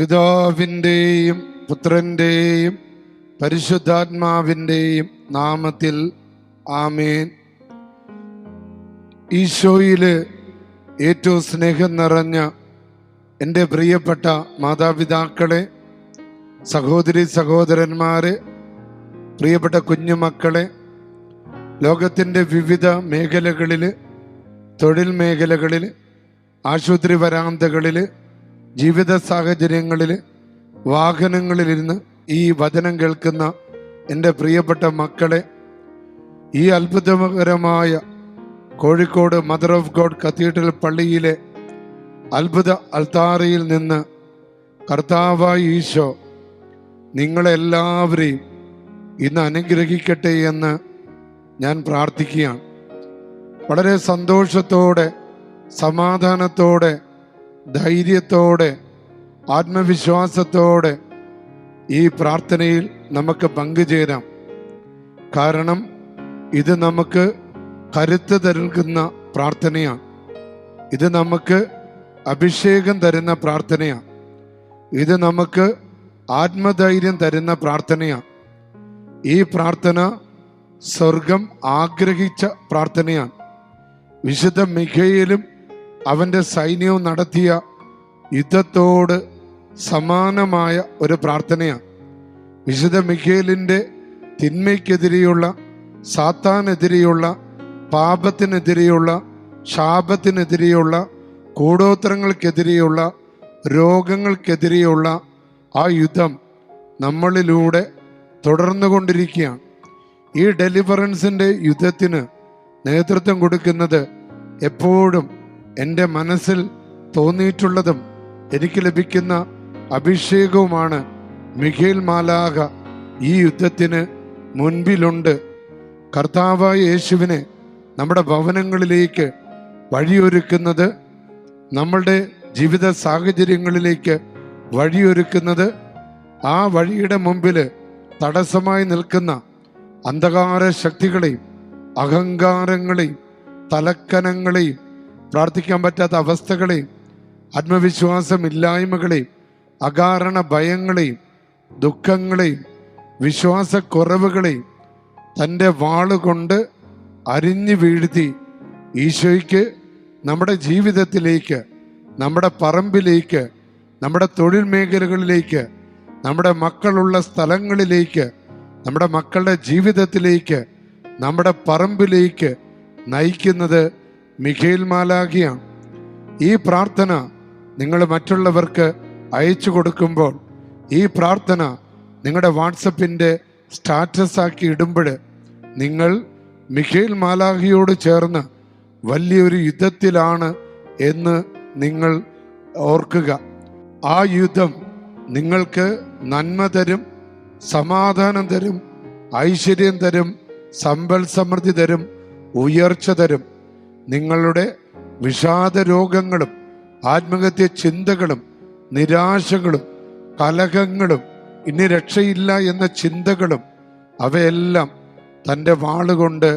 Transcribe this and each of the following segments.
പിതാവിൻ്റെയും പുത്രൻ്റെയും പരിശുദ്ധാത്മാവിൻ്റെയും നാമത്തിൽ ആമേൻ. ഈശോയിൽ ഏറ്റവും സ്നേഹം നിറഞ്ഞ എൻ്റെ പ്രിയപ്പെട്ട മാതാപിതാക്കളെ, സഹോദരി സഹോദരന്മാരെ, പ്രിയപ്പെട്ട കുഞ്ഞുമക്കളെ, ലോകത്തിൻ്റെ വിവിധ മേഖലകളിൽ, തൊഴിൽ മേഖലകളിൽ, ആശുപത്രി വരാന്തകളിൽ, ജീവിത സാഹചര്യങ്ങളിൽ, വാഹനങ്ങളിലിരുന്ന് ഈ വചനം കേൾക്കുന്ന എൻ്റെ പ്രിയപ്പെട്ട മക്കളെ, ഈ അത്ഭുതകരമായ Kozhikode mother of God cathedral പള്ളിയിലെ അത്ഭുത അൽത്താരയിൽ നിന്ന് കർത്താവായ ഈശോ നിങ്ങളെല്ലാവരെയും ഇന്ന് അനുഗ്രഹിക്കട്ടെ എന്ന് ഞാൻ പ്രാർത്ഥിക്കുകയാണ്. വളരെ സന്തോഷത്തോടെ, സമാധാനത്തോടെ, ധൈര്യത്തോടെ, ആത്മവിശ്വാസത്തോടെ ഈ പ്രാർത്ഥനയിൽ നമുക്ക് പങ്കുചേരാം. കാരണം ഇത് നമുക്ക് കരുത്ത് തരുന്ന പ്രാർത്ഥനയാണ്. ഇത് നമുക്ക് അഭിഷേകം തരുന്ന പ്രാർത്ഥനയാണ്. ഇത് നമുക്ക് ആത്മധൈര്യം തരുന്ന പ്രാർത്ഥനയാണ്. ഈ പ്രാർത്ഥന സ്വർഗം ആഗ്രഹിച്ച പ്രാർത്ഥനയാണ്. വിശുദ്ധ മിഖായേലും അവൻ്റെ സൈന്യവും നടത്തിയ യുദ്ധത്തോട് സമാനമായ ഒരു പ്രാർത്ഥനയാണ്. വിശുദ്ധ മിഖായേലിൻ്റെ തിന്മയ്ക്കെതിരെയുള്ള, സാത്താനെതിരെയുള്ള, പാപത്തിനെതിരെയുള്ള, ശാപത്തിനെതിരെയുള്ള, കൂടോത്രങ്ങൾക്കെതിരെയുള്ള, രോഗങ്ങൾക്കെതിരെയുള്ള ആ യുദ്ധം നമ്മളിലൂടെ തുടർന്നു കൊണ്ടിരിക്കുകയാണ്. ഈ ഡെലിവറൻസിൻ്റെ യുദ്ധത്തിന് നേതൃത്വം കൊടുക്കുന്നത് എപ്പോഴും എൻ്റെ മനസ്സിൽ തോന്നിയിട്ടുള്ളതും എനിക്ക് ലഭിക്കുന്ന അഭിഷേകവുമാണ്. മിഖായേൽ മാലാഖ ഈ യുദ്ധത്തിന് മുൻപിലുണ്ട്. കർത്താവായ യേശുവിനെ നമ്മുടെ ഭവനങ്ങളിലേക്ക് വഴിയൊരുക്കുന്നത്, നമ്മളുടെ ജീവിത സാഹചര്യങ്ങളിലേക്ക് വഴിയൊരുക്കുന്നത്, ആ വഴിയുടെ മുമ്പിൽ തടസ്സമായി നിൽക്കുന്ന അന്ധകാര ശക്തികളെയും അഹങ്കാരങ്ങളെയും തലക്കനങ്ങളെയും പ്രാർത്ഥിക്കാൻ പറ്റാത്ത അവസ്ഥകളെയും ആത്മവിശ്വാസമില്ലായ്മകളെയും അകാരണ ഭയങ്ങളെയും ദുഃഖങ്ങളെയും വിശ്വാസക്കുറവുകളെയും തൻ്റെ വാളുകൊണ്ട് അരിഞ്ഞു വീഴ്ത്തി ഈശോയ്ക്ക് നമ്മുടെ ജീവിതത്തിലേക്ക്, നമ്മുടെ പറമ്പിലേക്ക്, നമ്മുടെ തൊഴിൽ മേഖലകളിലേക്ക്, നമ്മുടെ മക്കളുള്ള സ്ഥലങ്ങളിലേക്ക്, നമ്മുടെ മക്കളുടെ ജീവിതത്തിലേക്ക്, നമ്മുടെ പറമ്പിലേക്ക് നയിക്കുന്നത് മിഖായേൽ മാലാഖയാണ്. ഈ പ്രാർത്ഥന നിങ്ങൾ മറ്റുള്ളവർക്ക് അയച്ചു കൊടുക്കുമ്പോൾ, ഈ പ്രാർത്ഥന നിങ്ങളുടെ വാട്സപ്പിൻ്റെ സ്റ്റാറ്റസ് ആക്കി ഇടുമ്പോൾ നിങ്ങൾ മിഖായേൽ മാലാഖയോട് ചേർന്ന് വലിയൊരു യുദ്ധത്തിലാണ് എന്ന് നിങ്ങൾ ഓർക്കുക. ആ യുദ്ധം നിങ്ങൾക്ക് നന്മ തരും, സമാധാനം തരും, ഐശ്വര്യം തരും, സമ്പൽ സമൃദ്ധി തരും, ഉയർച്ച തരും. നിങ്ങളുടെ വിഷാദ രോഗങ്ങളും ആത്മഹത്യ ചിന്തകളും നിരാശകളും കലഹങ്ങളും ഇനി രക്ഷയില്ല എന്ന ചിന്തകളും അവയെല്ലാം തൻ്റെ വാളുകൊണ്ട്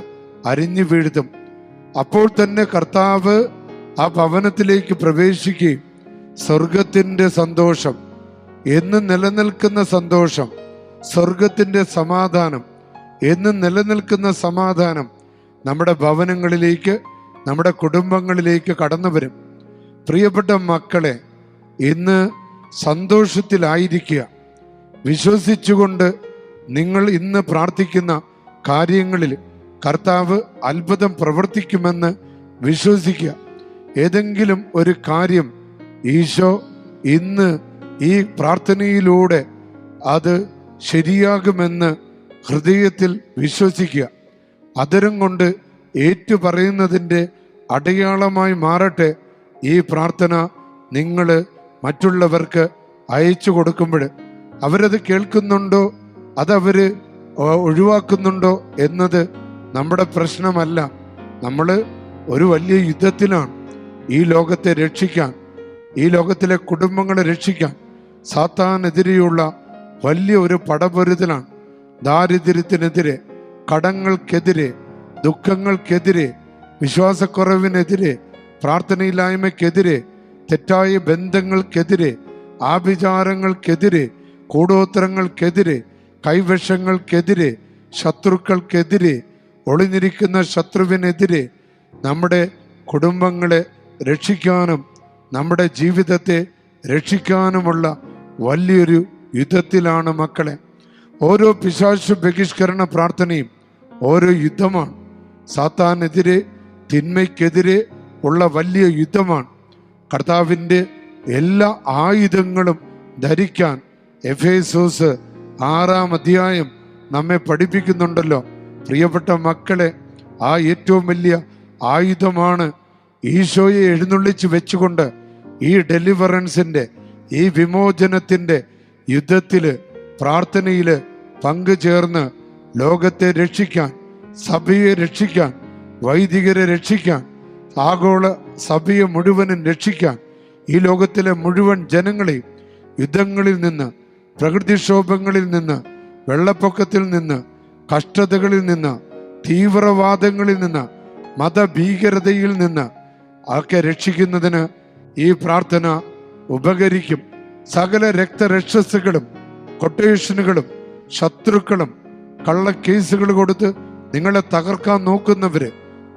അരിഞ്ഞു വീഴ്ത്തും. അപ്പോൾ തന്നെ കർത്താവ് ആ ഭവനത്തിലേക്ക് പ്രവേശിക്കുകയും സ്വർഗത്തിൻ്റെ സന്തോഷം, എന്നും നിലനിൽക്കുന്ന സന്തോഷം, സ്വർഗത്തിൻ്റെ സമാധാനം, എന്നും നിലനിൽക്കുന്ന സമാധാനം നമ്മുടെ ഭവനങ്ങളിലേക്ക്, നമ്മുടെ കുടുംബങ്ങളിലേക്ക് കടന്നു വരും. പ്രിയപ്പെട്ട മക്കളെ, ഇന്ന് സന്തോഷത്തിലായിരിക്കുക. വിശ്വസിച്ചുകൊണ്ട് നിങ്ങൾ ഇന്ന് പ്രാർത്ഥിക്കുന്ന കാര്യങ്ങളിൽ കർത്താവ് അത്ഭുതം പ്രവർത്തിക്കുമെന്ന് വിശ്വസിക്കുക. ഏതെങ്കിലും ഒരു കാര്യം ഈശോ ഇന്ന് ഈ പ്രാർത്ഥനയിലൂടെ അത് ശരിയാകുമെന്ന് ഹൃദയത്തിൽ വിശ്വസിക്കുക. അതരം കൊണ്ട് ഏറ്റുപറയുന്നതിൻ്റെ അടയാളമായി മാറട്ടെ ഈ പ്രാർത്ഥന. നിങ്ങൾ മറ്റുള്ളവർക്ക് അയച്ചു കൊടുക്കുമ്പോൾ അവരത് കേൾക്കുന്നുണ്ടോ, അതവർ ഒഴിവാക്കുന്നുണ്ടോ എന്നത് നമ്മുടെ പ്രശ്നമല്ല. നമ്മൾ ഒരു വലിയ യുദ്ധത്തിലാണ്. ഈ ലോകത്തെ രക്ഷിക്കാൻ, ഈ ലോകത്തിലെ കുടുംബങ്ങളെ രക്ഷിക്കാൻ സാത്താനെതിരെയുള്ള വലിയ ഒരു പടപൊരുതലാണ്. ദാരിദ്ര്യത്തിനെതിരെ, കടങ്ങൾക്കെതിരെ, ദുഃഖങ്ങൾക്കെതിരെ, വിശ്വാസക്കുറവിനെതിരെ, പ്രാർത്ഥനയില്ലായ്മയ്ക്കെതിരെ, തെറ്റായ ബന്ധങ്ങൾക്കെതിരെ, ആഭിചാരങ്ങൾക്കെതിരെ, കൂടോത്രങ്ങൾക്കെതിരെ, കൈവശങ്ങൾക്കെതിരെ, ശത്രുക്കൾക്കെതിരെ, ഒളിഞ്ഞിരിക്കുന്ന ശത്രുവിനെതിരെ നമ്മുടെ കുടുംബങ്ങളെ രക്ഷിക്കാനും നമ്മുടെ ജീവിതത്തെ രക്ഷിക്കാനുമുള്ള വലിയൊരു യുദ്ധത്തിലാണ് മക്കളെ. ഓരോ പിശാചു ബഹിഷ്കരണ പ്രാർത്ഥനയും ഓരോ യുദ്ധമാണ്. സാത്താനെതിരെ, തിന്മയ്ക്കെതിരെ ഉള്ള വലിയ യുദ്ധമാണ്. കർത്താവിൻ്റെ എല്ലാ ആയുധങ്ങളും ധരിക്കാൻ എഫേസോസ് 6-ാം അധ്യായം നമ്മെ പഠിപ്പിക്കുന്നുണ്ടല്ലോ. പ്രിയപ്പെട്ട മക്കളെ, ആ ഏറ്റവും വലിയ ആയുധമാണ് ഈശോയെ എഴുന്നള്ളിച്ച് വെച്ചുകൊണ്ട് ഈ ഡെലിവറൻസിൻ്റെ, ഈ വിമോചനത്തിൻ്റെ യുദ്ധത്തിൽ, പ്രാർത്ഥനയിൽ പങ്കുചേർന്ന് ലോകത്തെ രക്ഷിക്കാൻ, സഭയെ രക്ഷിക്കാൻ, വൈദികരെ രക്ഷിക്കാൻ, ആഗോള സഭയെ മുഴുവനും രക്ഷിക്കാൻ, ഈ ലോകത്തിലെ മുഴുവൻ ജനങ്ങളെയും യുദ്ധങ്ങളിൽ നിന്ന്, പ്രകൃതിക്ഷോഭങ്ങളിൽ നിന്ന്, വെള്ളപ്പൊക്കത്തിൽ നിന്ന്, കഷ്ടതകളിൽ നിന്ന്, തീവ്രവാദങ്ങളിൽ നിന്ന്, മതഭീകരതയിൽ നിന്ന് ഒക്കെ രക്ഷിക്കുന്നതിന് ഈ പ്രാർത്ഥന ഉപകരിക്കും. സകല രക്തരക്ഷസുകളും, കൊട്ടേഷനുകളും, ശത്രുക്കളും, കള്ളക്കേസുകൾ കൊടുത്ത് നിങ്ങളെ തകർക്കാൻ നോക്കുന്നവര്,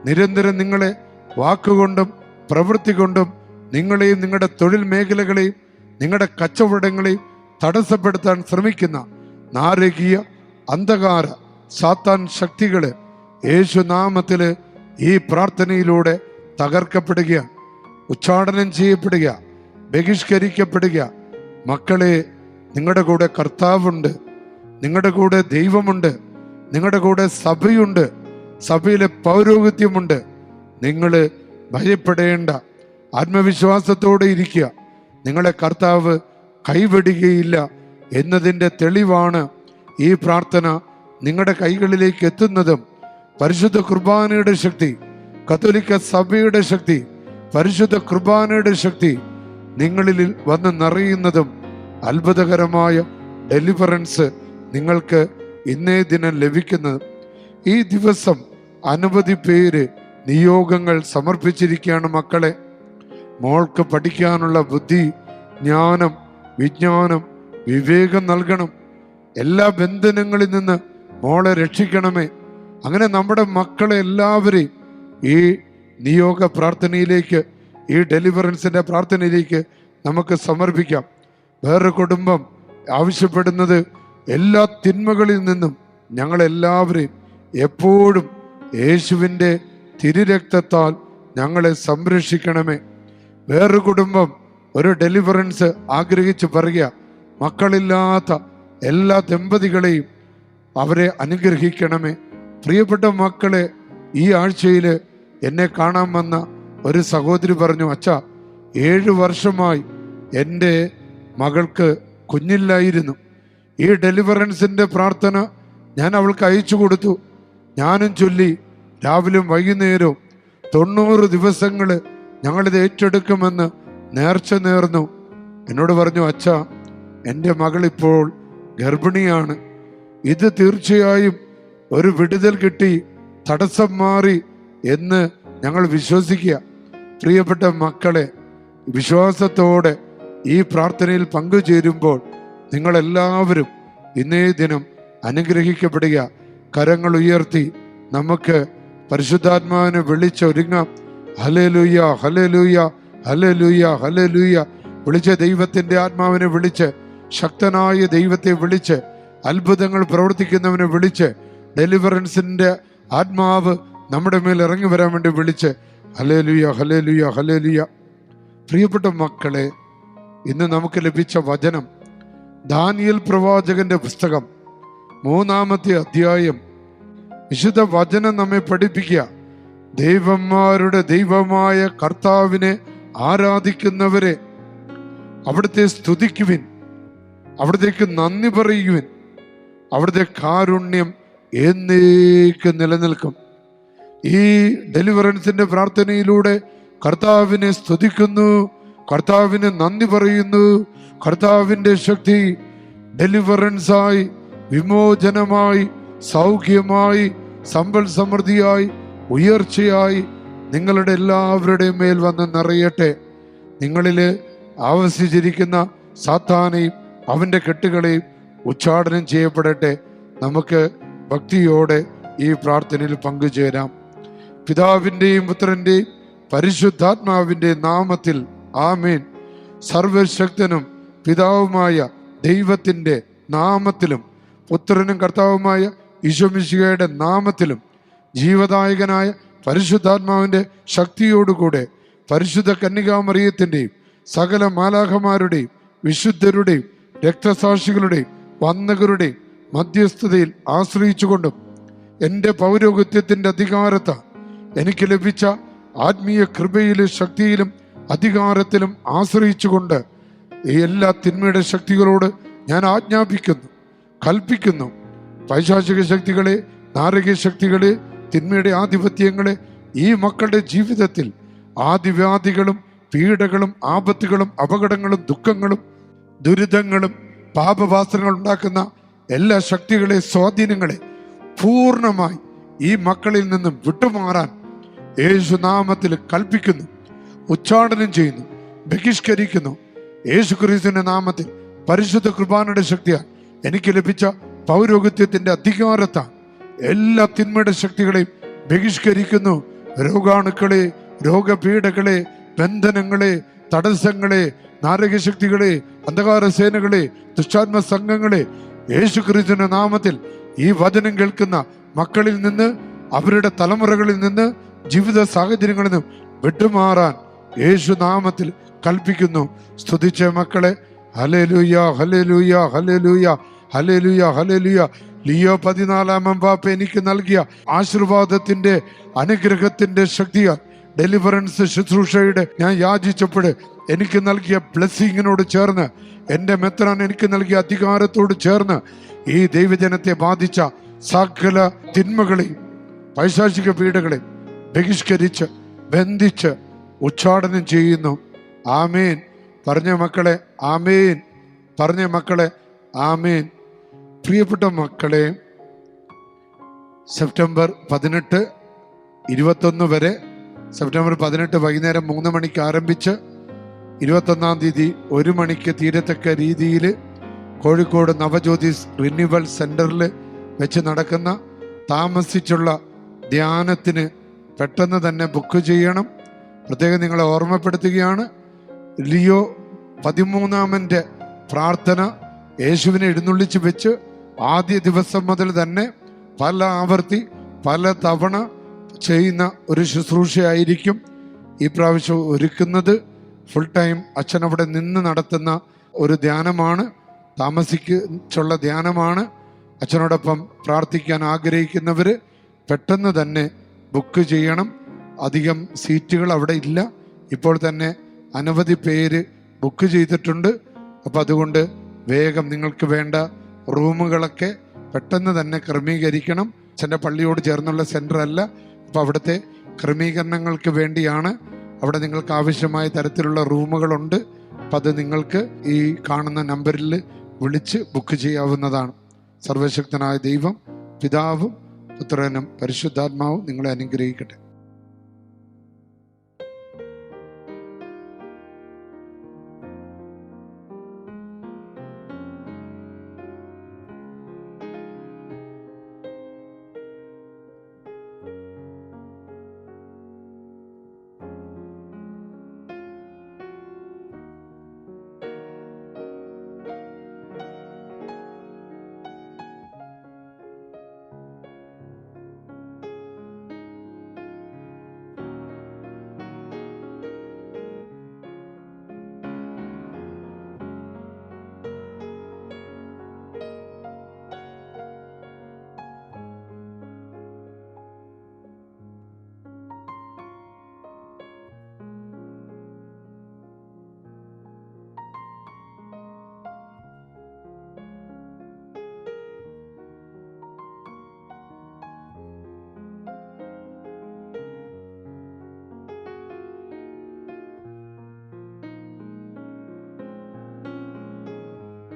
നിരന്തരം നിങ്ങളെ വാക്കുകൊണ്ടും പ്രവൃത്തി കൊണ്ടും നിങ്ങളെയും നിങ്ങളുടെ തൊഴിൽ മേഖലകളെയും നിങ്ങളുടെ കച്ചവടങ്ങളെയും തടസ്സപ്പെടുത്താൻ ശ്രമിക്കുന്ന നാരകീയ അന്ധകാര സാത്താൻ ശക്തികള് യേശുനാമത്തില് ഈ പ്രാർത്ഥനയിലൂടെ തകർക്കപ്പെടുകയാണ്, ഉച്ചാടനം ചെയ്യപ്പെടുക, ബഹിഷ്കരിക്കപ്പെടുക. മക്കളെ, നിങ്ങളുടെ കൂടെ കർത്താവുണ്ട്, നിങ്ങളുടെ കൂടെ ദൈവമുണ്ട്, നിങ്ങളുടെ കൂടെ സഭയുണ്ട്, സഭയിലെ പൗരോഹിത്യമുണ്ട്. നിങ്ങൾ ഭയപ്പെടേണ്ട, ആത്മവിശ്വാസത്തോടെ ഇരിക്കുക. നിങ്ങളെ കർത്താവ് കൈവിടുകയില്ല എന്നതിൻ്റെ തെളിവാണ് ഈ പ്രാർത്ഥന നിങ്ങളുടെ കൈകളിലേക്ക് എത്തുന്നതും. പരിശുദ്ധ കുർബാനയുടെ ശക്തി, കത്തോലിക്ക സഭയുടെ ശക്തി, പരിശുദ്ധ കുർബാനയുടെ ശക്തി നിങ്ങളിൽ വന്ന് നിറയുന്നതും അത്ഭുതകരമായ ഡെലിവറൻസ് നിങ്ങൾക്ക് ഇന്നേ ദിനം ലഭിക്കുന്നതും. ഈ ദിവസം അനവധി പേര് നിയോഗങ്ങൾ സമർപ്പിച്ചിരിക്കുകയാണ്. മക്കളെ, മോൾക്ക് പഠിക്കാനുള്ള ബുദ്ധി, ജ്ഞാനം, വിജ്ഞാനം, വിവേകം നൽകണം. എല്ലാ ബന്ധനങ്ങളിൽ നിന്ന് മോളെ രക്ഷിക്കണമേ. അങ്ങനെ നമ്മുടെ മക്കളെ എല്ലാവരെയും ഈ നിയോഗ പ്രാർത്ഥനയിലേക്ക്, ഈ ഡെലിവറൻസിന്റെ പ്രാർത്ഥനയിലേക്ക് നമുക്ക് സമർപ്പിക്കാം. വേറൊരു കുടുംബം ആവശ്യപ്പെടുന്നത് എല്ലാ തിന്മകളിൽ നിന്നും ഞങ്ങളെല്ലാവരെയും എപ്പോഴും യേശുവിൻ്റെ തിരുരക്തത്താൽ ഞങ്ങളെ സംരക്ഷിക്കണമേ. വേറൊരു കുടുംബം ഒരു ഡെലിവറൻസ് ആഗ്രഹിച്ച് പറയുക, മക്കളില്ലാത്ത എല്ലാ ദമ്പതികളെയും അവരെ അനുഗ്രഹിക്കണമേ. പ്രിയപ്പെട്ട മക്കളെ, ഈ ആഴ്ചയിൽ എന്നെ കാണാൻ വന്ന ഒരു സഹോദരി പറഞ്ഞു, അച്ഛാ, 7 വർഷമായി എൻ്റെ മകൾക്ക് കുഞ്ഞില്ലായിരുന്നു. ഈ ഡെലിവറൻസിൻ്റെ പ്രാർത്ഥന ഞാൻ അവൾക്ക് അയച്ചു കൊടുത്തു. ഞാനും ചൊല്ലി രാവിലും വൈകുന്നേരവും 90 ദിവസങ്ങൾ ഞങ്ങളിത് ഏറ്റെടുക്കുമെന്ന് നേർച്ച നേർന്നു. എന്നോട് പറഞ്ഞു, അച്ഛാ, എൻ്റെ മകളിപ്പോൾ ഗർഭിണിയാണ്. ഇത് തീർച്ചയായും ഒരു വിടുതൽ കിട്ടി, തടസ്സം മാറി എന്ന് ഞങ്ങൾ വിശ്വസിക്കുക. പ്രിയപ്പെട്ട മക്കളെ, വിശ്വാസത്തോടെ ഈ പ്രാർത്ഥനയിൽ പങ്കുചേരുമ്പോൾ നിങ്ങളെല്ലാവരും ഇന്നേ ദിനം അനുഗ്രഹിക്കപ്പെടുക. കരങ്ങൾ ഉയർത്തി നമുക്ക് പരിശുദ്ധാത്മാവിനെ വിളിച്ചൊരുങ്ങാം. Hallelujah, hallelujah, hallelujah, hallelujah. വിളിച്ച ദൈവത്തിന്റെ ആത്മാവിനെ വിളിച്ച്, ശക്തനായ ദൈവത്തെ വിളിച്ച്, അത്ഭുതങ്ങൾ പ്രവർത്തിക്കുന്നവനെ വിളിച്ച്, ഡെലിവറൻസിന്റെ ആത്മാവ് നമ്മുടെ മേൽ ഇറങ്ങി വരാൻ വേണ്ടി വിളിച്ച്, ഹല്ലേലൂയ, ഹല്ലേലൂയ, ഹല്ലേലൂയ. പ്രിയപ്പെട്ട മക്കളെ, ഇന്ന് നമുക്ക് ലഭിച്ച വചനം ദാനിയേൽ പ്രവാചകന്റെ പുസ്തകം 3-ാമത്തെ അധ്യായം. വിശുദ്ധ വചനം നമ്മെ പഠിപ്പിക്കുക, ദൈവന്മാരുടെ ദൈവമായ കർത്താവിനെ ആരാധിക്കുന്നവരെ അവിടുത്തെ സ്തുതിക്കുവിൻ, അവിടത്തേക്ക് നന്ദി പറയുവിൻ, അവിടുത്തെ കാരുണ്യം എന്നേക്ക് നിലനിൽക്കും. ഈ ഡെലിവറൻസിന്റെ പ്രാർത്ഥനയിലൂടെ കർത്താവിനെ സ്തുതിക്കുന്നു, കർത്താവിന് നന്ദി പറയുന്നു. കർത്താവിൻ്റെ ശക്തി ഡെലിവറൻസായി, വിമോചനമായി, സൗഖ്യമായി, സമ്പൽ സമൃദ്ധിയായി, ഉയർച്ചയായി നിങ്ങളുടെ എല്ലാവരുടെയും മേൽ വന്ന് നിറയട്ടെ. നിങ്ങളിൽ ആവസിച്ചിരിക്കുന്ന സാത്താനെയും അവൻ്റെ കെട്ടുകളെയും ഉച്ചാടനം ചെയ്യപ്പെടട്ടെ. നമുക്ക് ഭക്തിയോടെ ഈ പ്രാർത്ഥനയിൽ പങ്കുചേരാം. പിതാവിൻ്റെയും പുത്രൻ്റെയും പരിശുദ്ധാത്മാവിൻ്റെ നാമത്തിൽ ആമേൻ. സർവശക്തനും പിതാവുമായ ദൈവത്തിൻ്റെ നാമത്തിലും പുത്രനും കർത്താവുമായ ഈശോമിശിഹായുടെ നാമത്തിലും ജീവദായകനായ പരിശുദ്ധാത്മാവിൻ്റെ ശക്തിയോടുകൂടെ പരിശുദ്ധ കന്യകാമറിയത്തിൻ്റെയും സകല മാലാഖമാരുടെയും വിശുദ്ധരുടെയും രക്തസാക്ഷികളുടെയും വന്ദകരുടെയും മധ്യസ്ഥതയിൽ ആശ്രയിച്ചുകൊണ്ടും എൻ്റെ പൗരോഹിത്യത്തിൻ്റെ അധികാരത്താൽ എനിക്ക് ലഭിച്ച ആത്മീയ കൃപയിലും ശക്തിയിലും അധികാരത്തിലും ആശ്രയിച്ചുകൊണ്ട് ഈ എല്ലാ തിന്മയുടെ ശക്തികളോട് ഞാൻ ആജ്ഞാപിക്കുന്നു, കൽപ്പിക്കുന്നു. പൈശാചിക ശക്തികളെ, നാരകീയ ശക്തികളെ, തിന്മയുടെ ആധിപത്യങ്ങളെ ഈ മക്കളുടെ ജീവിതത്തിൽ ആദിവ്യാധികളും പീഡകളും ആപത്തുകളും അപകടങ്ങളും ദുഃഖങ്ങളും ദുരിതങ്ങളും പാപവാസനകൾ ഉണ്ടാക്കുന്ന എല്ലാ ശക്തികളെ, സ്വാധീനങ്ങളെ പൂർണ്ണമായി ഈ മക്കളിൽ നിന്നും വിട്ടുമാറാൻ യേശുനാമത്തിൽ കൽപ്പിക്കുന്നു, ഉച്ചാടനം ചെയ്യുന്നു, ബഹിഷ്കരിക്കുന്നു. യേശുക്രിസ്തുവിന്റെ നാമത്തിൽ പരിശുദ്ധ കുർബാനയുടെ ശക്തിയാൽ എനിക്ക് ലഭിച്ച പൗരോഹിത്യത്തിന്റെ അധികാരത്താൽ എല്ലാ തിന്മയുടെ ശക്തികളെയും ബഹിഷ്കരിക്കുന്നു. രോഗാണുക്കളെ, രോഗപീഠകളെ, ബന്ധനങ്ങളെ, തടസ്സങ്ങളെ, നാരകശക്തികളെ, അന്ധകാര സേനകളെ, ദുഷ്ടാത്മ സംഘങ്ങളെ യേശുക്രിസ്തുവിന്റെ നാമത്തിൽ ഈ വചനം കേൾക്കുന്ന മക്കളിൽ നിന്ന്, അവരുടെ തലമുറകളിൽ നിന്ന്, ജീവിത സാഹചര്യങ്ങളിൽ നിന്നും വിട്ടുമാറാൻ യേശുനാമത്തിൽ കൽപ്പിക്കുന്നു. സ്തുതിച്ച മക്കളെ, hallelujah, hallelujah, hallelujah, hallelujah, hallelujah. Leo 14 പാപ്പ എനിക്ക് നൽകിയ ആശീർവാദത്തിന്റെ അനുഗ്രഹത്തിന്റെ ശക്തിയാൽ ഡെലിവറൻസ് ശുശ്രൂഷയുടെ ഞാൻ യാചിച്ചപ്പോൾ എനിക്ക് നൽകിയ ബ്ലെസ്സിങ്ങിനോട് ചേർന്ന്, എൻ്റെ മെത്രാൻ എനിക്ക് നൽകിയ അധികാരത്തോട് ചേർന്ന് ഈ ദൈവജനത്തെ ബാധിച്ച സകല തിന്മകളെയും പൈശാചിക പീഡകളെയും ബഹിഷ്കരിച്ച് ബന്ധിച്ച് ഉച്ചാടനം ചെയ്യുന്നു. ആമേൻ. പറഞ്ഞ മക്കളെ ആമേൻ. പറഞ്ഞ മക്കളെ ആമേൻ. പ്രിയപ്പെട്ട മക്കളെ, സെപ്റ്റംബർ 18, 21 വരെ, സെപ്റ്റംബർ 18 വൈകുന്നേരം 3 മണിക്ക് ആരംഭിച്ച് 21-ാം തീയതി 1 മണിക്ക് തീരത്തക്ക രീതിയിൽ കോഴിക്കോട് നവജ്യോതിസ് റിന്യൂവൽ സെന്ററിൽ വെച്ച് നടക്കുന്ന താമസിച്ചുള്ള ധ്യാനത്തിന് പെട്ടെന്ന് തന്നെ ബുക്ക് ചെയ്യണം. പ്രത്യേകം നിങ്ങളെ ഓർമ്മപ്പെടുത്തുകയാണ്. ലിയോ 13-ാമൻ്റെ പ്രാർത്ഥന യേശുവിനെ എഴുന്നള്ളിച്ച് വെച്ച് ആദ്യ ദിവസം മുതൽ തന്നെ പല ആവർത്തി പല തവണ ചെയ്യുന്ന ഒരു ശുശ്രൂഷയായിരിക്കും ഈ പ്രാവശ്യം ഒരുക്കുന്നത്. ഫുൾ ടൈം അച്ഛൻ അവിടെ നിന്ന് നടത്തുന്ന ഒരു ധ്യാനമാണ്, താമസിച്ചുള്ള ധ്യാനമാണ്. അച്ഛനോടൊപ്പം പ്രാർത്ഥിക്കാൻ ആഗ്രഹിക്കുന്നവർ പെട്ടെന്ന് തന്നെ ബുക്ക് ചെയ്യണം. അധികം സീറ്റുകൾ അവിടെ ഇല്ല. ഇപ്പോൾ തന്നെ അനവധി പേര് ബുക്ക് ചെയ്തിട്ടുണ്ട്. അപ്പം അതുകൊണ്ട് വേഗം നിങ്ങൾക്ക് വേണ്ട റൂമുകളൊക്കെ പെട്ടെന്ന് തന്നെ ക്രമീകരിക്കണം. അച്ഛൻ്റെ പള്ളിയോട് ചേർന്നുള്ള സെൻറ്റർ അല്ല. അപ്പോൾ അവിടുത്തെ ക്രമീകരണങ്ങൾക്ക് വേണ്ടിയാണ്. അവിടെ നിങ്ങൾക്ക് ആവശ്യമായ തരത്തിലുള്ള റൂമുകളുണ്ട്. അപ്പം അത് നിങ്ങൾക്ക് ഈ കാണുന്ന നമ്പറിൽ വിളിച്ച് ബുക്ക് ചെയ്യാവുന്നതാണ്. സർവശക്തനായ ദൈവം, പിതാവും പുത്രനും പരിശുദ്ധാത്മാവും നിങ്ങളെ അനുഗ്രഹിക്കട്ടെ.